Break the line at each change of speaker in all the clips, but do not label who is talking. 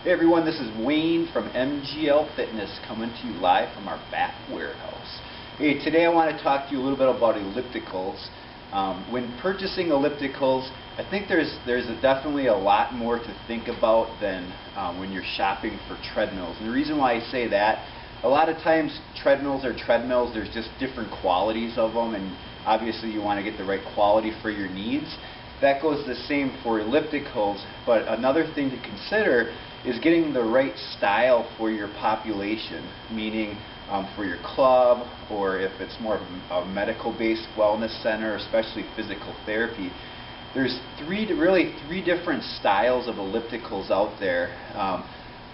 Hey everyone, this is Wayne from MGL Fitness coming to you live from our back warehouse. Hey, today I want to talk to you a little bit about ellipticals. When purchasing ellipticals, I think there's definitely a lot more to think about than when you're shopping for treadmills. And the reason why I say that, a lot of times treadmills are treadmills, there's just different qualities of them, and obviously you want to get the right quality for your needs. That goes the same for ellipticals, but another thing to consider is getting the right style for your population, meaning for your club, or if it's more of a medical-based wellness center, especially physical therapy. There's really three different styles of ellipticals out there.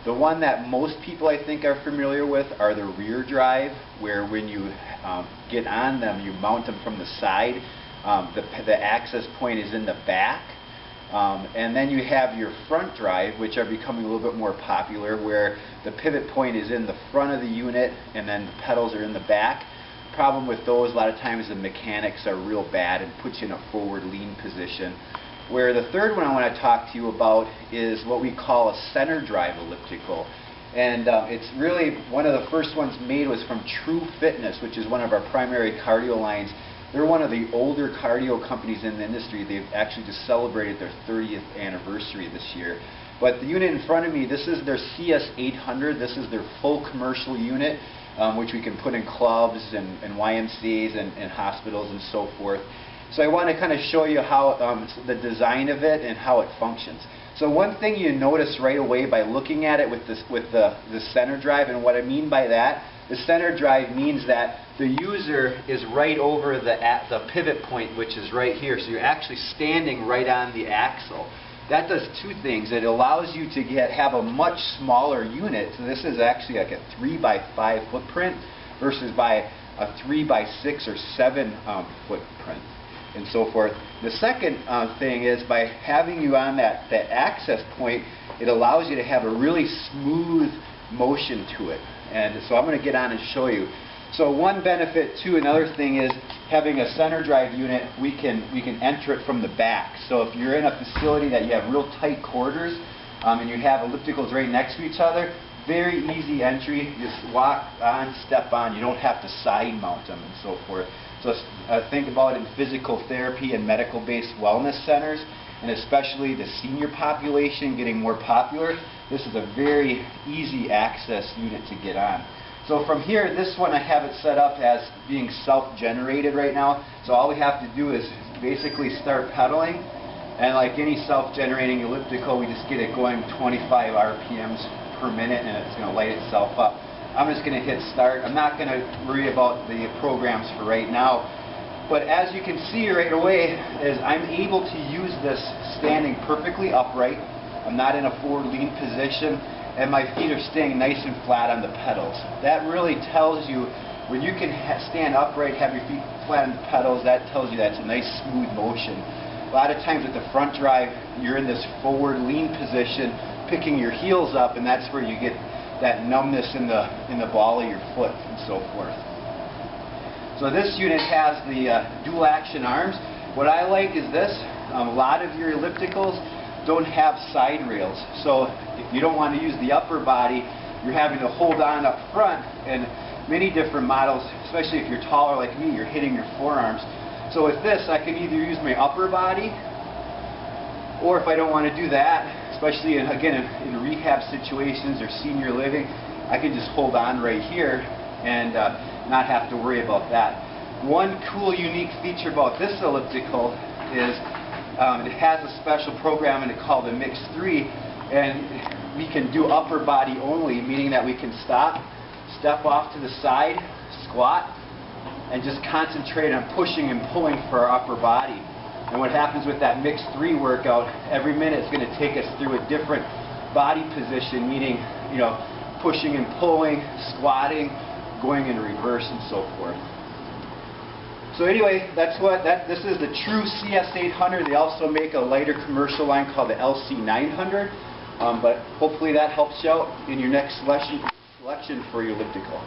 The one that most people I think are familiar with are the rear drive, where when you get on them, you mount them from the side. The access point is in the back. And then you have your front drive, which are becoming a little bit more popular, where the pivot point is in the front of the unit and then the pedals are in the back. Problem with those, a lot of times the mechanics are real bad and put you in a forward lean position. Where the third one I want to talk to you about is what we call a center drive elliptical. And it's really one of the first ones made was from TRUE Fitness, which is one of our primary cardio lines. They're one of the older cardio companies in the industry. They've actually just celebrated their 30th anniversary this year. But the unit in front of me, this is their CS800. This is their full commercial unit, which we can put in clubs and YMCAs and hospitals and so forth. So I want to kind of show you how the design of it and how it functions. So one thing you notice right away by looking at it with the center drive, and what I mean by that, the center drive means that the user is right over the pivot point, which is right here. So you're actually standing right on the axle. That does two things. It allows you to have a much smaller unit. So this is actually like a 3x5 footprint versus by a 3x6 or 7 footprint and so forth. The second thing is by having you on that access point, it allows you to have a really smooth motion to it. And so I'm going to get on and show you. So one benefit too, another thing is having a center drive unit, we can enter it from the back. So if you're in a facility that you have real tight quarters and you have ellipticals right next to each other, very easy entry. You just walk on, step on. You don't have to side mount them and so forth. So think about it in physical therapy and medical-based wellness centers, and especially the senior population getting more popular. This is a very easy access unit to get on. So from here, this one I have it set up as being self-generated right now. So all we have to do is basically start pedaling, and like any self-generating elliptical, we just get it going 25 RPMs per minute, and it's going to light itself up. I'm just going to hit start. I'm not going to worry about the programs for right now. But as you can see right away, is I'm able to use this standing perfectly upright. I'm not in a forward lean position, and my feet are staying nice and flat on the pedals. That really tells you, when you can stand upright, have your feet flat on the pedals, that tells you that's a nice smooth motion. A lot of times with the front drive, you're in this forward lean position, picking your heels up, and that's where you get that numbness in the ball of your foot and so forth. So this unit has the dual action arms. What I like is this. A lot of your ellipticals don't have side rails. So if you don't want to use the upper body, you're having to hold on up front. And many different models, especially if you're taller like me, you're hitting your forearms. So with this, I can either use my upper body, or if I don't want to do that, especially in rehab situations or senior living, I can just hold on right here and not have to worry about that. One cool, unique feature about this elliptical is it has a special program in it called the Mix 3, and we can do upper body only, meaning that we can stop, step off to the side, squat, and just concentrate on pushing and pulling for our upper body. And what happens with that Mix 3 workout, every minute is going to take us through a different body position, meaning, pushing and pulling, squatting, going in reverse, and so forth. So anyway, this is the TRUE CS800. They also make a lighter commercial line called the LC900. But hopefully that helps you out in your next selection for your elliptical.